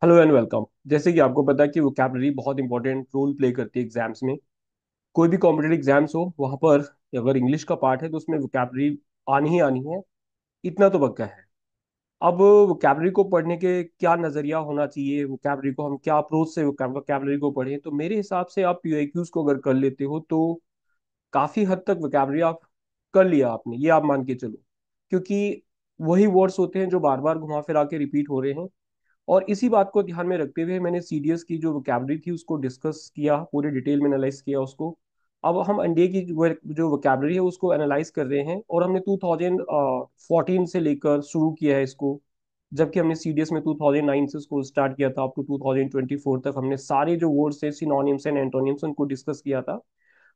Hello and welcome. जैसे कि आपको पता है कि वोकैबलरी बहुत इंपॉर्टेंट रोल प्ले करती है एग्जाम्स में। कोई भी कॉम्पिटेटिव एग्जाम्स हो वहां पर अगर इंग्लिश का पार्ट है तो उसमें वोकैबलरी आनी ही आनी है। इतना तो पक्का है। अब वोकैबलरी को पढ़ने के क्या नजरिया होना चाहिए, वोकैबलरी को हम क्या अप्रोच से वोकैबलरी को पढ़ें, तो मेरे हिसाब से आप पीआईक्यूज को अगर कर लेते हो तो काफी हद तक वोकैबलरी आप कर लिया आपने, ये आप मान के चलो। क्योंकि वही वर्ड्स होते हैं जो बार बार घुमा फिरा के रिपीट हो रहे हैं। और इसी बात को ध्यान में रखते हुए मैंने सीडीएस की जो वोकैबलरी थी उसको डिस्कस किया, पूरे डिटेल में एनालाइज किया उसको। अब हम एनडीए की जो वोकैबलरी है उसको एनालाइज कर रहे हैं, और हमने 2014 से लेकर शुरू किया है इसको। जबकि हमने सीडीएस में 2009 से इसको स्टार्ट किया था, अप टू 2024 तक हमने सारे जो वर्ड्स है सिनोनिम्स एंड एंटोनिम्स उनको डिस्कस किया था।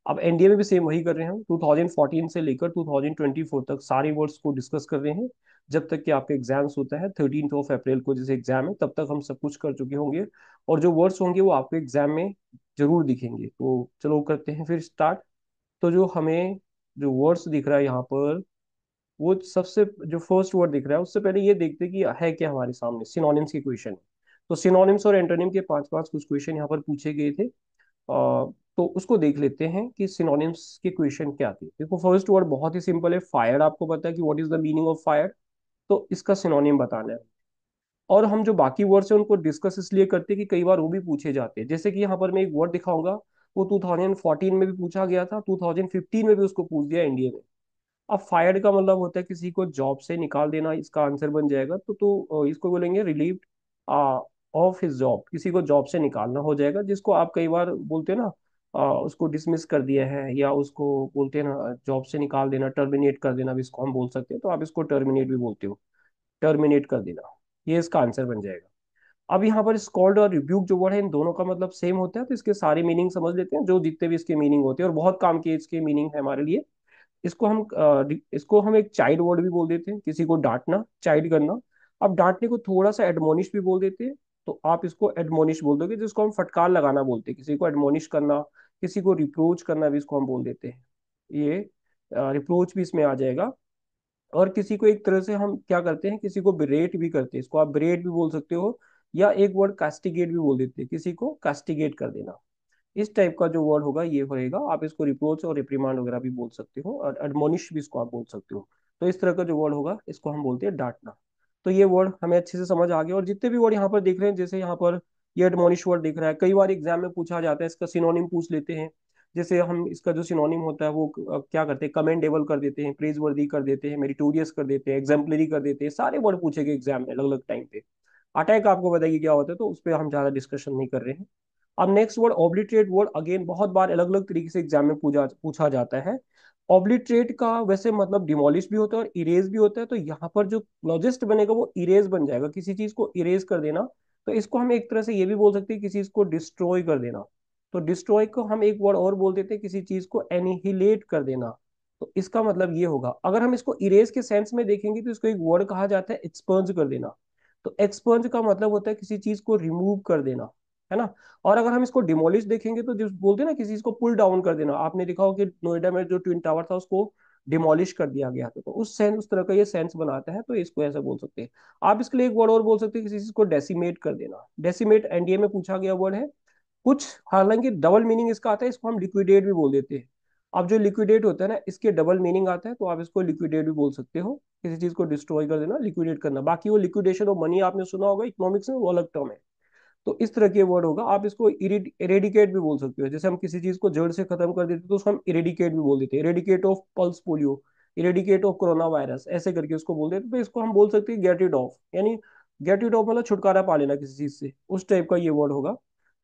अब एनडीए में भी सेम वही कर रहे हैं हम, 2014 से लेकर 2024 तक सारे वर्ड्स को डिस्कस कर रहे हैं। जब तक कि आपका एग्जाम्स होता है 13 अप्रैल को, जैसे एग्जाम है तब तक हम सब कुछ कर चुके होंगे। और जो वर्ड्स होंगे वो आपको एग्जाम में जरूर दिखेंगे। तो चलो करते हैं फिर स्टार्ट। तो जो हमें जो वर्ड्स दिख रहा है यहाँ पर, वो सबसे जो फर्स्ट वर्ड दिख रहा है उससे पहले ये देखते हैं कि है क्या हमारे सामने। सिनोनिम्स के क्वेश्चन। तो सिनोनिम्स और एंटोनिम के पांच पांच कुछ क्वेश्चन यहाँ पर पूछे गए थे। तो उसको देख लेते हैं कि सिनोनिम्स के क्वेश्चन क्या थे। देखो फर्स्ट वर्ड बहुत ही सिंपल है, फायर। आपको पता है कि what is the meaning of fire, तो इसका सिनोनिम बताना है। और हम जो बाकी वर्ड्स हैं उनको डिस्कस इसलिए करते हैं कि कई बार वो भी पूछे जाते हैं। जैसे कि यहाँ पर मैं एक वर्ड दिखाऊंगा, वो 2014 में भी पूछा गया था, 2015 में भी उसको पूछ दिया इंडिया में। अब फायर्ड का मतलब होता है किसी को जॉब से निकाल देना, इसका आंसर बन जाएगा। तो इसको बोलेंगे रिलीव्ड ऑफ हिज जॉब, किसी को जॉब से निकालना हो जाएगा, जिसको आप कई बार बोलते हैं ना, उसको डिसमिस कर दिया है, या उसको बोलते हैं ना जॉब से निकाल देना, टर्मिनेट कर देना भी इसको हम बोल सकते हैं। तो आप इसको टर्मिनेट भी बोलते हो, टर्मिनेट कर देना, ये इसका आंसर बन जाएगा। अब यहाँ पर स्कॉल्ड और रिब्यूक जो वर्ड है, इन दोनों का मतलब सेम होता है, तो इसके सारे मीनिंग समझ लेते हैं, जो जितने भी इसके मीनिंग होते हैं, और बहुत काम के इसके मीनिंग है हमारे लिए। इसको हम एक चाइल्ड वर्ड भी बोल देते हैं, किसी को डांटना, चाइल्ड करना। अब डांटने को थोड़ा सा एडमोनिश भी बोल देते हैं, तो आप इसको एडमोनिश बोल दोगे, जिसको हम फटकार लगाना बोलते हैं। किसी को एडमोनिश करना, किसी को रिप्रोच करना भी इसको हम बोल देते हैं। ये रिप्रोच भी इसमें आ जाएगा। और किसी को एक तरह से हम क्या करते हैं, किसी को बिरेट भी करते हैं, इसको आप बिरेट भी बोल सकते हो। या एक वर्ड कास्टिगेट भी बोल देते हैं, किसी को कास्टिगेट कर देना। इस टाइप का जो वर्ड होगा ये होएगा। आप इसको रिप्रोच और रिप्रीमांड वगैरह भी बोल सकते हो, और एडमोनिश भी इसको आप बोल सकते हो। तो इस तरह का जो वर्ड होगा इसको हम बोलते हैं डांटना। तो ये वर्ड हमें अच्छे से समझ आ गया। और जितने भी वर्ड यहाँ पर देख रहे हैं, जैसे यहाँ पर ये एडमोनिश वर्ड दिख रहा है, कई बार एग्जाम में पूछा जाता है, इसका सिनोनिम पूछ लेते हैं। जैसे हम इसका जो सिनोनिम होता है वो क्या करते हैं, कमेंडेबल कर देते हैं, प्रेज वर्दी कर देते हैं, मेरिटोरियस कर देते हैं, एग्जाम्पलरी कर देते हैं। सारे वर्ड पूछे गए एग्जाम में अलग अलग टाइम पे। अटैक आपको बताइए क्या होता है, तो उस पर हम ज्यादा डिस्कशन नहीं कर रहे हैं। अब next word obliterate word, again बहुत बार अलग अलग तरीके से एग्जाम में पूछा पूछा जाता है। ऑब्लिटरेट का वैसे मतलब डिमोलिश भी होता है और इरेज भी होता है। तो यहाँ पर जो लॉजिस्ट बनेगा वो इरेज बन जाएगा, किसी चीज को इरेज कर देना। तो इसको हम एक तरह से ये भी बोल सकते हैं, किसी चीज को डिस्ट्रॉय कर देना। तो डिस्ट्रॉय को हम एक वर्ड और बोल देते हैं, किसी चीज को एनिहिलेट कर देना। तो इसका मतलब ये होगा। अगर हम इसको इरेज के सेंस में देखेंगे तो इसको एक वर्ड कहा जाता है एक्सपर्ज कर देना। तो एक्सपर्ज का मतलब होता है किसी चीज को रिमूव कर देना, है ना। और अगर हम इसको डिमोलिश देखेंगे तो जो बोलते हैं ना किसी चीज को पुल डाउन कर देना, आपने देखा हो कि नोएडा में जो ट्विन टावर था उसको डिमोलिश कर दिया गया था। तो उस तरह का ये सेंस बनाता है, तो इसको ऐसा बोल सकते हैं। आप इसके लिए एक वर्ड और बोल सकते हैं, किसी चीज को डेसिमेट कर देना। डेसिमेट एनडीए में पूछा गया वर्ड है कुछ, हालांकि डबल मीनिंग इसका आता है, इसको हम लिक्विडेट भी बोल देते हैं। अब जो लिक्विडेट होता है ना, इसके डबल मीनिंग आता है, तो आप इसको लिक्विडेट भी बोल सकते हो। किसी चीज को डिस्ट्रॉय कर देना, लिक्विडेट करना। बाकी वो लिक्विडेशन ऑफ मनी आपने सुना होगा इकोनॉमिक्स में, वो अलग टर्म है। तो इस तरह के वर्ड होगा। आप इसको इरेडिकेट भी बोल सकते हो, जैसे हम किसी चीज को जड़ से खत्म कर देते हैं तो उसको हम इरेडिकेट भी बोल देते हैं। Eradicate of pulse polio, eradicate of corona virus, ऐसे करके उसको बोल देते हैं। तो इसको हम बोल सकते हैं गेट इट ऑफ, यानी गेट इट ऑफ मतलब छुटकारा पा लेना किसी चीज से, उस टाइप का ये वर्ड होगा।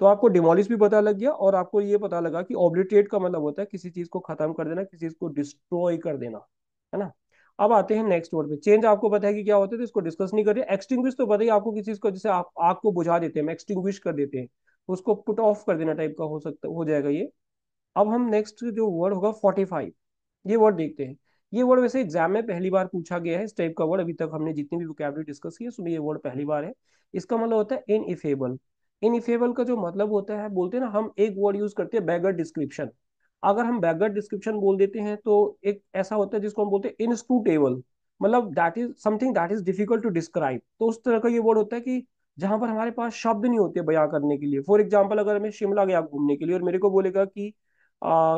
तो आपको डिमोलिश भी पता लग गया, और आपको ये पता लगा कि ऑब्लिटरेट का मतलब होता है किसी चीज को खत्म कर देना, किसी चीज को डिस्ट्रॉय कर देना, है ना। अब आते हैं नेक्स्ट वर्ड पे। चेंज आपको पता है कि क्या होता है, तो इसको डिस्कस नहीं कर रहे। एक्सटिंग्विश तो पता ही आपको, किसी चीज को जैसे आप आग को बुझा देते हैं, एक्सटिंग्विश कर देते हैं, तो उसको पुट ऑफ कर देना टाइप का हो सकता, हो जाएगा ये। अब हम नेक्स्ट जो वर्ड होगा 45, ये वर्ड देखते हैं। ये वर्ड वैसे एग्जाम में पहली बार पूछा गया है, इस टाइप का वर्ड अभी तक हमने जितनी भी वोकैबुलरी डिस्कस की है उसमें ये वर्ड पहली बार है। इसका मतलब होता है इनइफेबल। इनइफेबल का जो मतलब होता है, बोलते हैं ना हम एक वर्ड यूज करते हैं बैगर डिस्क्रिप्शन। अगर हम बैगर डिस्क्रिप्शन बोल देते हैं तो एक ऐसा होता है जिसको हम बोलते हैं इनस्क्रूटेबल, मतलब that is something that is difficult to describe. तो उस तरह का ये वर्ड होता है कि जहां पर हमारे पास शब्द नहीं होते बयां करने के लिए। फॉर एग्जाम्पल, अगर मैं शिमला गया घूमने के लिए और मेरे को बोलेगा कि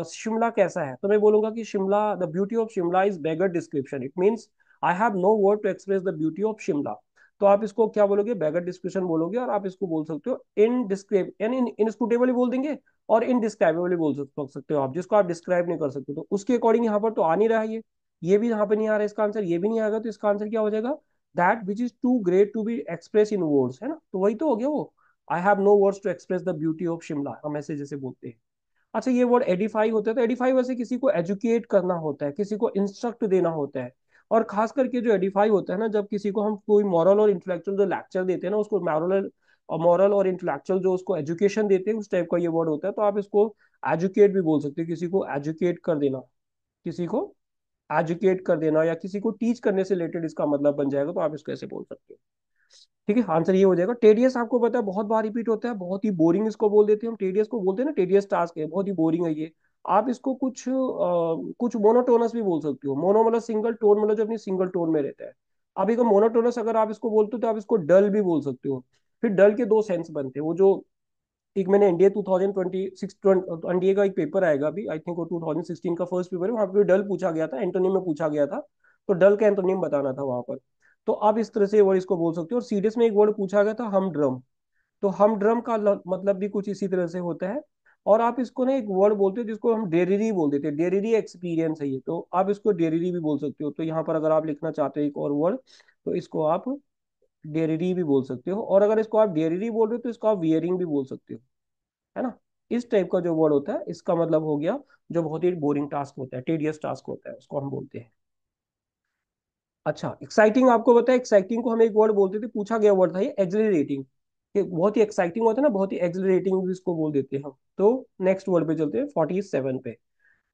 शिमला कैसा है, तो मैं बोलूंगा कि Shimla, the beauty of Shimla is beggar description, it means I have no word to express the beauty of Shimla. तो आप इसको क्या बोलोगे, बेगर डिस्क्रिप्शन बोलोगे। और आप इसको बोल सकते हो इनडिस्क्राइब, यानी इनस्क्रूटेबली बोल देंगे, और इनडिस्क्राइबेबली सकते हो आप, जिसको आप डिस्क्राइब नहीं कर सकते। तो उसके अकॉर्डिंग यहाँ पर तो आ नहीं रहा है ये भी यहाँ पर नहीं आ रहा है इसका आंसर, ये भी नहीं आएगा। तो इसका आंसर क्या हो जाएगा, that which is too great to be express in words, है ना। तो वही तो हो गया वो, I have no words to express the beauty of Shimla, हम ऐसे जैसे बोलते हैं। अच्छा, ये वर्ड एडिफाई होता है, तो एडिफाई वैसे किसी को एजुकेट करना होता है, किसी को इंस्ट्रक्ट देना होता है। और खास करके जो एडिफाई होता है ना, जब किसी को हम कोई मॉरल और इंटेलेक्चुअल जो लेक्चर देते हैं ना, उसको मॉरल और इंटेलेक्चुअल जो उसको एजुकेशन देते हैं, उस टाइप का ये वर्ड होता है। तो आप इसको एजुकेट भी बोल सकते हो, किसी को एजुकेट कर देना, किसी को एजुकेट कर देना, या किसी को टीच करने से रिलेटेड इसका मतलब बन जाएगा। तो आप इसको ऐसे बोल सकते हो। ठीक है, आंसर ये हो जाएगा। टेडियस आपको पता है बहुत बार रिपीट होता है, बहुत ही बोरिंग इसको बोल देते हैं हम, टेडियस को बोलते हैं ना, टेडियस टास्क है, बहुत ही बोरिंग है ये। आप इसको कुछ मोनोटोनस भी बोल सकते हो। मोनो मतलब सिंगल, टोन मतलब जो अपनी सिंगल टोन में रहता है। अब एक मोनोटोनस अगर आप इसको बोलते हो तो आप इसको डल भी बोल सकते हो। फिर डल के दो सेंस बनते हैं। वो जो एक मैंने इंडिया 2026 एनडीए का एक पेपर आएगा अभी, आई थिंक वो 2016 का फर्स्ट पेपर है, वहां पे डल पूछा गया था, एंटोनिम में पूछा गया था। तो डल का एंटोनिम बताना था वहां पर। तो आप इस तरह से वर्ड इसको बोल सकते हो। और सीडीएस में एक वर्ड पूछा गया था, हम ड्रम। तो हम ड्रम का मतलब भी कुछ इसी तरह से होता है। और आप इसको ना एक वर्ड बोलते हो जिसको हम डेरिरी बोल देते हैं, डेरिरी एक्सपीरियंस है ये, तो आप इसको डेरिरी भी बोल सकते हो। तो यहाँ पर अगर आप लिखना चाहते हो एक और वर्ड, तो इसको आप डेरिरी भी बोल सकते हो। और अगर इसको आप डेरिरी बोल रहे हो तो इसको आप वियरिंग भी बोल सकते हो, है ना। इस टाइप का जो वर्ड होता है, इसका मतलब हो गया जो बहुत ही बोरिंग टास्क होता है, टेडियस टास्क होता है, उसको हम बोलते हैं। अच्छा, एक्साइटिंग आपको पता है, एक्साइटिंग को हम एक वर्ड बोलते थे, पूछा गया वर्ड था ये, एक्सिलरेटिंग। ये बहुत ही एक्साइटिंग होता है ना, बहुत ही एक्सिलरेटिंग भी इसको बोल देते हैं हम। तो नेक्स्ट वर्ड पे चलते हैं, 47 पे।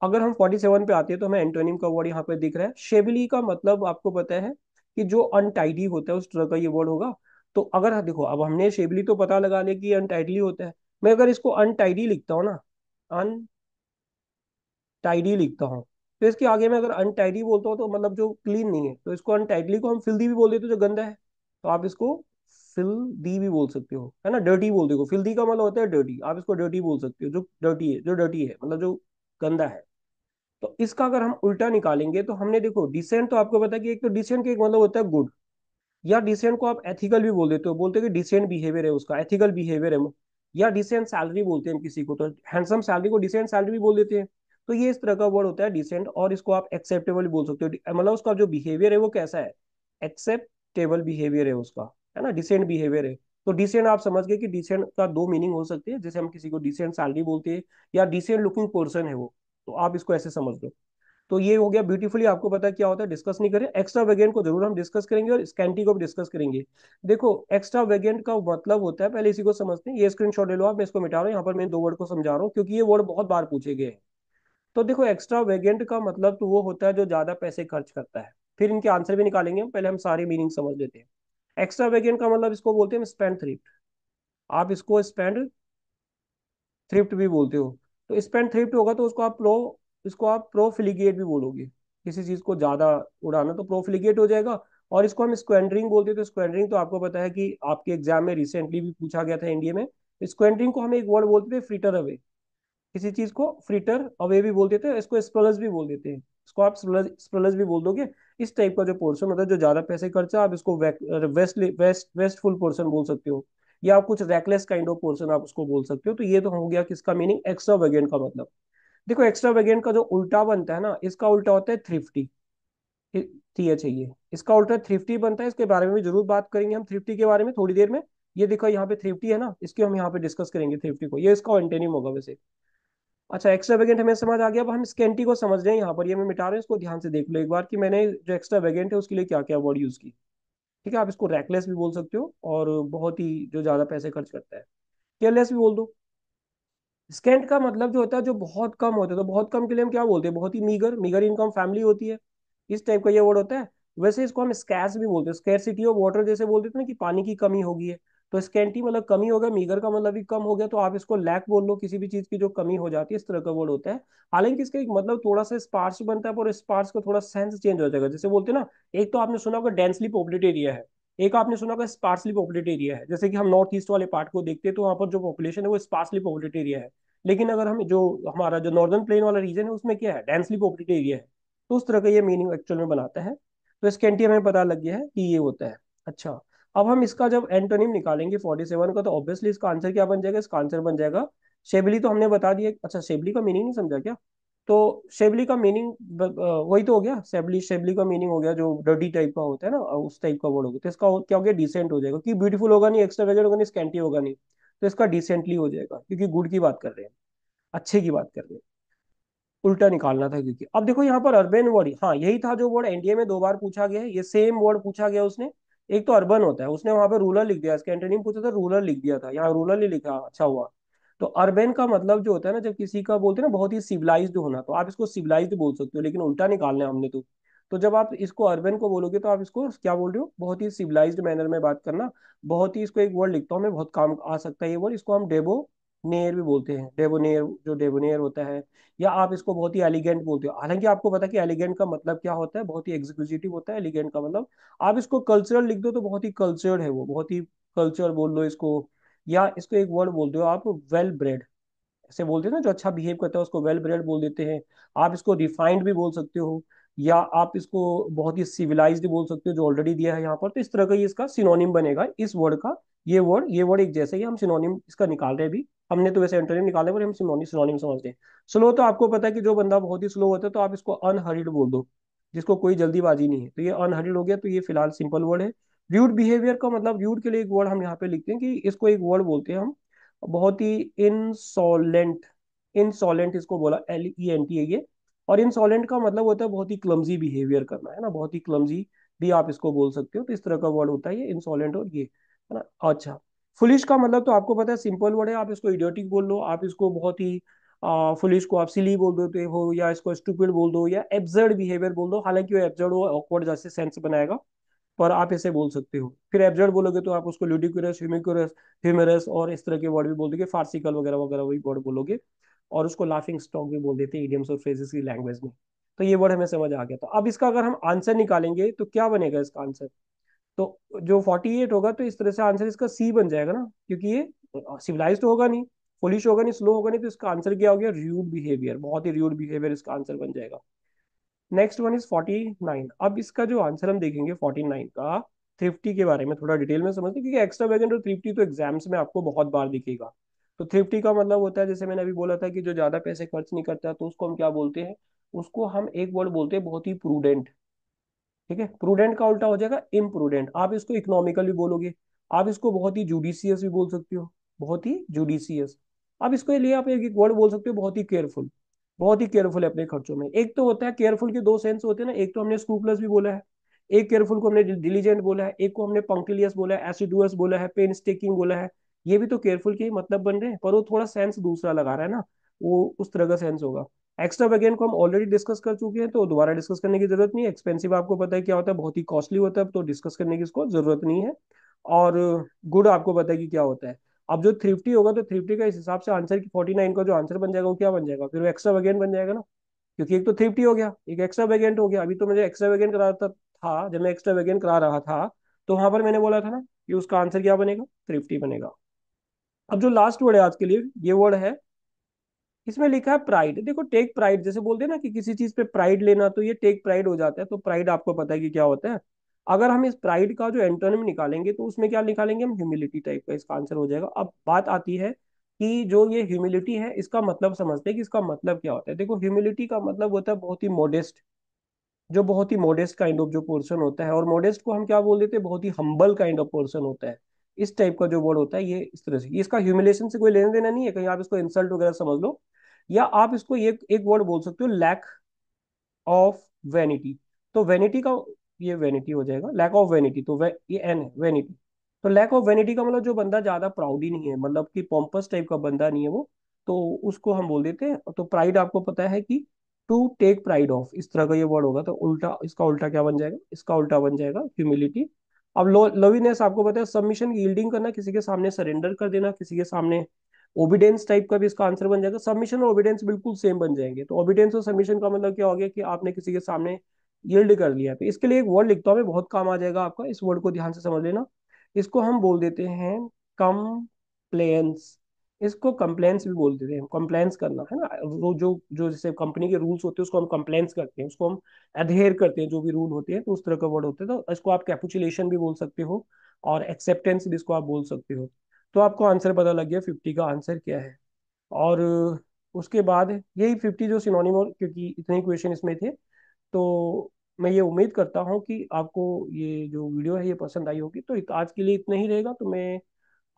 अगर हम 47 पे आते हैं तो हमें एंटोनिम का वर्ड यहाँ पे दिख रहा है, शेबिली का मतलब आपको पता है कि जो अनटाइडी होता है उस तरह का ये वर्ड होगा। तो अगर देखो, अब हमने शेबिली तो पता लगा लिया कि अनटाइडली होता है। मैं अगर इसको अनटाइडी लिखता हूँ ना, टाइडी लिखता हूँ, तो इसके आगे में अगर अनटाइडी बोलता हूँ तो मतलब जो क्लीन नहीं है, तो इसको अनटाइडली को हम फिल्दी भी बोल देते हो, जो गंदा है। तो आप इसको फिल्दी भी बोल सकते हो, है ना। डर्टी बोल देखो, फिल्दी का मतलब होता है डर्टी, आप इसको डर्टी बोल सकते हो, जो डर्टी है, जो डर्टी है मतलब जो गंदा है। तो इसका अगर हम उल्टा निकालेंगे तो हमने देखो, डिसेंट तो आपको पता है कि एक तो डिसेंट का एक मतलब होता है गुड, या डिसेंट को आप एथिकल भी बोल देते हो, बोलते हो कि डिसेंट बिहेवियर है उसका, एथिकल बिहेवियर है। या डिसेंट सैलरी बोलते हैं हम किसी को, तो हैंडसम सैलरी को डिसेंट सैलरी भी बोल देते हैं। तो ये इस तरह का वर्ड होता है डिसेंट। और इसको आप एक्सेप्टेबल बोल सकते हो, मतलब उसका जो बिहेवियर है वो कैसा है, एक्सेप्टेबल बिहेवियर है उसका, है ना, डिसेंट बिहेवियर है। तो डिसेंट आप समझ गए कि डिसेंट का दो मीनिंग हो सकते हैं, जैसे हम किसी को डिसेंट सैलरी बोलते हैं, या डिसेंट लुकिंग पर्सन है वो। तो आप इसको ऐसे समझ लो। तो ये हो गया ब्यूटीफुली, आपको पता है क्या होता है, डिस्कस नहीं करें। एक्स्ट्रा वेरिएंट को जरूर हम डिस्कस करेंगे, और स्कैंटी को भी डिस्कस करेंगे। देखो, एक्स्ट्रा वेरिएंट का मतलब होता है, पहले इसी को समझते हैं। ये स्क्रीनशॉट ले लो आप, मैं इसको मिटा रहा हूँ, यहाँ पर मैं दो वर्ड को समझा रहा हूँ क्योंकि ये वर्ड बहुत बार पूछे गए हैं। तो देखो, एक्स्ट्रा वेरिएंट का मतलब तो वो होता है जो ज्यादा पैसे खर्च करता है। फिर इनके आंसर भी निकालेंगे हम, पहले हम सारे मीनिंग समझ लेते हैं। एक्स्ट्रा वेरिएंट का मतलब इसको बोलते हैं स्पेंड थ्रिफ्ट। आप इसको स्पेंड थ्रिफ्ट भी बोलते हो। तो स्पेंड थ्रिफ्ट होगा तो इसको आप प्रोफिलिगेट भी बोलोगे। किसी चीज को ज्यादा उड़ाना तो प्रोफिलिगेट हो जाएगा। और इसको हम स्क्वेंडरिंग बोलते हैं। तो स्क्वेंडरिंग तो आपको पता है कि आपके एग्जाम में रिसेंटली भी पूछा गया था इंडिया में। स्क्वेंडरिंग को हम एक वर्ड बोलते थे, फ्रिटर अवे। किसी चीज को फ्रिटर अवे भी बोल देते हैं, इसको स्प्रलस भी बोल देते हैं। इसको आप स्प्रलस भी बोल दोगे। इस टाइप का जो पोर्शन होता है जो ज्यादा पैसे खर्चा, आप इसको वेस्टफुल पोर्शन बोल सकते हो। या आप कुछ रैकलेस काइंड ऑफ पोर्शन आप उसको बोल सकते हो। तो ये तो हो गया किसका मीनिंग, एक्स्ट्रा वेगेंट का मतलब। देखो, एक्स्ट्रा वेगेंट का जो उल्टा बनता है ना, इसका उल्टा होता है थ्रिफ्टी। ठीक है, चाहिए, इसका उल्टा थ्रिफ्टी बनता है। इसके बारे में भी जरूर बात करेंगे हम, थ्रिफ्टी के बारे में थोड़ी देर में। ये देखो यहाँ पे थ्रिफ्टी है ना, इसकी हम यहाँ पे डिस्कस करेंगे थ्रिफ्टी को, ये इसका एंटेनिम होगा वैसे। अच्छा, एक्स्ट्रा वेगेंट हमें समझ आ गया। अब हम स्कैंटी को समझ रहे हैं, यहाँ पर ये मैं मिटा रहे हैं, इसको ध्यान से देख लो एक बार कि मैंने जो एक्स्ट्रा वेगेंट है उसके लिए क्या क्या वर्ड यूज की। ठीक है, आप इसको रैकलेस भी बोल सकते हो, और बहुत ही जो ज्यादा पैसे खर्च करता है, केयरलेस भी बोल दो। स्कैंट का मतलब जो होता है जो बहुत कम होता है, तो बहुत कम के लिए हम क्या बोलते हैं, बहुत ही मीगर, मीगर इनकम फैमिली होती है, इस टाइप का ये वर्ड होता है। वैसे इसको हम स्कैर्स भी बोलते हैं, स्कैरसिटी ऑफ वाटर जैसे बोलते थे ना कि पानी की कमी होगी है। तो स्कैंटी मतलब कमी हो गया, मीगर का मतलब भी कम हो गया, तो आप इसको लैक बोल लो, किसी भी चीज की जो कमी हो जाती है, इस तरह का वर्ड होता है। हालांकि इसका एक मतलब थोड़ा सा स्पार्स बनता है, पर स्पार्स का थोड़ा सेंस चेंज हो जाएगा। जैसे बोलते हैं ना, एक तो आपने सुना होगा डेंसली पॉपुलेटेड एरिया है, एक आपने सुना होगा स्पार्सली पॉपुलेटेड एरिया है, जैसे कि हम नॉर्थ ईस्ट वाले पार्ट को देखते हैं तो वहाँ पर जो पॉपुलेशन है वो स्पार्सली पॉपुलेटेड एरिया है। लेकिन अगर हम जो हमारा जो नॉर्दर्न प्लेन वाला रीजन है उसमें क्या है, डेंसली पॉपुलेटेड एरिया है। तो उस तरह का ये मीनिंग एक्चुअल में बनाता है। तो स्कैंटी हमें पता लग गया है कि ये होता है। अच्छा, अब हम इसका जब एंटोनिम निकालेंगे 47 का, तो ऑब्वियसली इसका आंसर क्या बन जाएगा, इसका आंसर बन जाएगा शेबली। तो हमने बता दिया। अच्छा, शेबली का मीनिंग नहीं समझा क्या? तो शेबली का मीनिंग वही तो हो गया। शेबली, शेबली का मीनिंग हो गया जो डर्टी टाइप का होता है ना, उस टाइप का वर्ड हो गया। तो इसका क्या हो गया, डिसेंट हो जाएगा। क्योंकि ब्यूटीफुल होगा नहीं, एक्स्ट्रावेगेंट होगा नहीं, स्कैंटी होगा नहीं। तो इसका डिसेंटली हो जाएगा, क्योंकि गुड की बात कर रहे हैं, अच्छे की बात कर रहे हैं। उल्टा निकालना था, क्योंकि अब देखो यहाँ पर अर्बन वर्ड, हाँ यही था जो वर्ड एनडीए में 2 बार पूछा गया है, ये सेम वर्ड पूछा गया उसने। एक तो अर्बन होता है, उसने वहां पे रूरल लिख दिया, इसका एंटोनिम पूछा था रूरल लिख दिया था, यहाँ रूरल ही लिखा, अच्छा हुआ। तो अर्बन का मतलब जो होता है ना, जब किसी का बोलते हैं ना बहुत ही सिविलाइज्ड होना, तो आप इसको सिविलाइज्ड बोल सकते हो, लेकिन उल्टा निकालना है हमने तो जब आप इसको अर्बन को बोलोगे तो आप इसको क्या बोल रहे हो, बहुत ही सिविलाइज्ड मैनर में बात करना। बहुत ही, इसको एक वर्ड लिखता हूँ मैं, बहुत काम आ सकता है ये वर्ड, इसको हम डेबो नेयर भी बोलते हैं, डेबोनेयर, जो डेबोनेयर होता है। या आप इसको बहुत ही एलिगेंट बोलते हो। हालांकि आपको पता है कि एलिगेंट का मतलब क्या होता है, बहुत ही एग्जीक्यूटिव होता है एलिगेंट का मतलब। आप इसको कल्चरल लिख दो तो बहुत ही कल्चर्ड है वो, बहुत ही कल्चर बोल दो इसको। या इसको एक वर्ड बोल दो आप, वेल ब्रेड, ऐसे बोलते हैं ना, जो अच्छा बिहेव करता है उसको वेल ब्रेड बोल देते हैं। आप इसको रिफाइंड भी बोल सकते हो, या आप इसको बहुत ही सिविलाइज्ड बोल सकते हो, जो ऑलरेडी दिया है यहाँ पर। तो इस तरह का ये इसका सिनोनिम बनेगा इस वर्ड का। ये वर्ड एक जैसे ही हम सिनोनिम इसका निकाल रहे हैं अभी। हमने तो वैसे एंटोनिम निकाले पर हम सिनोनिम सिनोनिम समझ रहे हैं। स्लो तो आपको पता है कि जो बंदा बहुत ही स्लो होता है तो आप इसको अनहरिड बोल दो, जिसको कोई जल्दीबाजी नहीं है, तो ये अनहरिड हो गया। तो ये फिलहाल सिंपल वर्ड है। र्यूड बिहेवियर का मतलब, र्यूड के लिए एक वर्ड हम यहाँ पे लिखते हैं कि इसको एक वर्ड बोलते हैं हम, बहुत ही इंसॉलेंट। इंसॉलेंट इसको बोला, LENT है ये। और इंसॉलेंट का मतलब होता है बहुत ही क्लमजी बिहेवियर करना, है ना, बहुत ही क्लमजी भी आप इसको बोल सकते हो। तो इस तरह का वर्ड होता है ये इंसॉलेंट और ये, है ना। अच्छा, फुलिश का मतलब तो आपको पता है, सिंपल वर्ड है। आप इसको इडियोटिक बोल लो, आप इसको बहुत ही फुलिश को आप सिली बोल देते हो, या इसको स्टूपिड बोल दो, या एब्सर्ड बिहेवियर बोल दो। हालांकि वो एब्सर्ड वो ऑकवर्ड जैसे सेंस बनाएगा, पर आप ऐसे बोल सकते हो। फिर एब्सर्ड बोलोगे तो आप उसको लुडिकुलस, ह्यूमरस और इस तरह के वर्ड भी बोल दोगे, फार्सिकल वगैरह वगैरह वही वर्ड बोलोगे। और उसको लाफिंग स्टॉक भी बोल देते हैं इडियम्स और फ्रेजेस की लैंग्वेज में। तो ये वर्ड हमें समझ आ गया। तो अब इसका अगर हम आंसर निकालेंगे तो क्या बनेगा इसका आंसर, तो जो 48 होगा, तो इस तरह से आंसर इसका सी बन जाएगा ना, क्योंकि ये सिविलाइज्ड होगा नहीं, पुलिश होगा नहीं, स्लो होगा नहीं। तो इसका आंसर क्या हो गया, र्यूड बिहेवियर, बहुत ही र्यूड बिहेवियर इसका आंसर बन जाएगा। Next one is 49। अब इसका जो आंसर हम देखेंगे 49 का, थ्रिफ्टी के बारे में थोड़ा डिटेल में समझते हैं, क्योंकि एक्स्ट्रा वैगन और थ्रिफ्टी तो एग्जाम्स में आपको बहुत बार दिखेगा। तो थ्रिफ्टी का मतलब होता है, जैसे मैंने अभी बोला था कि जो ज्यादा पैसे खर्च नहीं करता, तो उसको हम क्या बोलते हैं, उसको हम एक वर्ड बोलते हैं, बहुत ही प्रूडेंट। ठीक है, प्रूडेंट का उल्टा हो जाएगा इम्प्रूडेंट। आप इसको इकोनॉमिकल भी बोलोगे, आप इसको बहुत ही जुडिशियस भी बोल सकते हो, बहुत ही जुडिशियस। अब इसके लिए आप एक वर्ड बोल सकते हो, बहुत ही केयरफुल। बहुत ही केयरफुल है अपने खर्चों में। एक तो होता है केयरफुल के 2 सेंस होते हैं ना, एक तो हमने स्क्रूपलस भी बोला है, एक केयरफुल को हमने डिलीजेंट बोला है, एक को हमने पंक्टिलियस बोला है, एसिडुअस बोला है, पेनस्टेकिंग बोला है। ये भी तो केयरफुल के ही मतलब बन रहे हैं, पर वो थोड़ा सेंस दूसरा लगा रहा है ना, वो उस तरह का सेंस होगा। एक्स्ट्रा वैगन को हम ऑलरेडी डिस्कस कर चुके हैं, तो दोबारा डिस्कस करने की जरूरत नहीं है। एक्सपेंसिव आपको पता है क्या होता है, बहुत ही कॉस्टली होता है, तो डिस्कस करने की इसको जरूरत नहीं है। और गुड आपको पता है कि क्या होता है। अब जो थ्रिफ्टी होगा, तो थ्रिफ्टी का इस हिसाब से आंसर की 49 का जो आंसर बन जाएगा वो क्या बन जाएगा, फिर वो एक्स्ट्रा वैगन बन जाएगा ना। क्योंकि एक तो थ्रिफ्टी हो गया, एक एक्स्ट्रा वेरिएंट हो गया। अभी तो मुझे एक्स्ट्रा वेरिएंट करा था, जब मैं एक्स्ट्रा वेरिएंट करा रहा था, तो वहां पर मैंने बोला था ना कि उसका आंसर क्या बनेगा, थ्रिफ्टी बनेगा। अब जो लास्ट वर्ड है आज के लिए, ये वर्ड है, इसमें लिखा है प्राइड। देखो, टेक प्राइड जैसे बोलते हैं ना कि किसी चीज पे प्राइड लेना, तो ये टेक प्राइड हो जाता है। तो प्राइड आपको पता है कि क्या होता है। अगर हम इस प्राइड का जो एंटोनिम निकालेंगे, तो उसमें क्या निकालेंगे हम, ह्यूमिलिटी टाइप का इसका आंसर हो जाएगा। अब बात आती है कि जो ये ह्यूमिलिटी है, इसका मतलब समझते हैं कि इसका मतलब क्या होता है। देखो, ह्यूमिलिटी का मतलब होता है बहुत ही मोडेस्ट, जो बहुत ही मोडेस्ट काइंड ऑफ जो पर्सन होता है। और मोडेस्ट को हम क्या बोल देते हैं, बहुत ही हम्बल काइंड ऑफ पर्सन होता है। इस टाइप का जो वर्ड होता है, ये इस तरह से, ये इसका ह्यूमिलेशन से कोई लेना देना नहीं है, कहीं आप इसको इंसल्ट वगैरह समझ लो। या आप इसको ये एक वर्ड बोल सकते हो, लैक ऑफ वेनिटी। तो वेनिटी का, ये वेनिटी हो जाएगा, लैक ऑफ वेनिटी, तो ये एन है, वेनिटी। तो लैक ऑफ वेनिटी का मतलब जो बंदा ज्यादा प्राउड ही नहीं है, मतलब कि पॉम्पस टाइप का बंदा नहीं है वो, तो उसको हम बोल देते हैं। तो प्राइड आपको पता है कि टू टेक प्राइड ऑफ, इस तरह का ये वर्ड होगा। तो उल्टा, इसका उल्टा क्या बन जाएगा, इसका उल्टा बन जाएगा ह्यूमिलिटी। अब लवीनेस आपको पता है, सबमिशन, यील्डिंग करना, किसी के सामने सरेंडर कर देना, किसी के सामने। ओबिडेंस टाइप का भी इसका आंसर बन जाएगा। सबमिशन और ओबिडेंस बिल्कुल सेम बन जाएंगे। तो ओबिडेंस और सबमिशन का मतलब क्या हो गया कि आपने किसी के सामने यील्ड कर लिया। तो इसके लिए एक वर्ड लिखता हूँ मैं, बहुत काम आ जाएगा आपका, इस वर्ड को ध्यान से समझ लेना। इसको हम बोल देते हैं कंप्लेंस। इसको कंप्लेंस भी बोल देते हैं, कंप्लेंस करना है ना, वो जो जो जैसे कंपनी के रूल्स होते हैं उसको हम कंप्लेंस करते हैं, उसको हम अधेयर करते हैं, जो भी रूल होते हैं, तो उस तरह का वर्ड होता है। तो इसको आप कैपुचुलेशन भी बोल सकते हो, और एक्सेप्टेंस भी इसको आप बोल सकते हो। तो आपको आंसर पता लग गया 50 का आंसर क्या है। और उसके बाद यही 50 जो सिनोनिम, और क्योंकि इतने क्वेश्चन इसमें थे, तो मैं ये उम्मीद करता हूँ कि आपको ये जो वीडियो है ये पसंद आई होगी। तो आज के लिए इतना ही रहेगा। तो मैं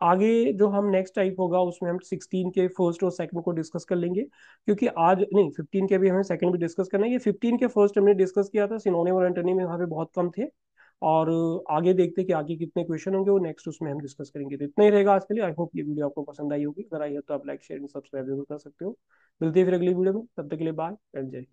आगे जो हम नेक्स्ट टाइप होगा उसमें हम 16 के फर्स्ट और सेकंड को डिस्कस कर लेंगे, क्योंकि आज नहीं, 15 के भी हमें सेकंड भी डिस्कस करना है। ये 15 के फर्स्ट हमने डिस्कस किया था, सिनोनिम और एंटोनिम में वहाँ पे बहुत कम थे। और आगे देखते हैं कि आगे कितने क्वेश्चन होंगे, वो नेक्स्ट उसमें हम डिस्कस करेंगे। तो इतना ही रहेगा आज के लिए। आई होप ये वीडियो आपको पसंद आई होगी। अगर आई है तो आप लाइक शेयर सब्सक्राइब जरूर कर सकते हो। मिलते हैं फिर अगली वीडियो में, तब तक के लिए बाय एंड जय हिंद।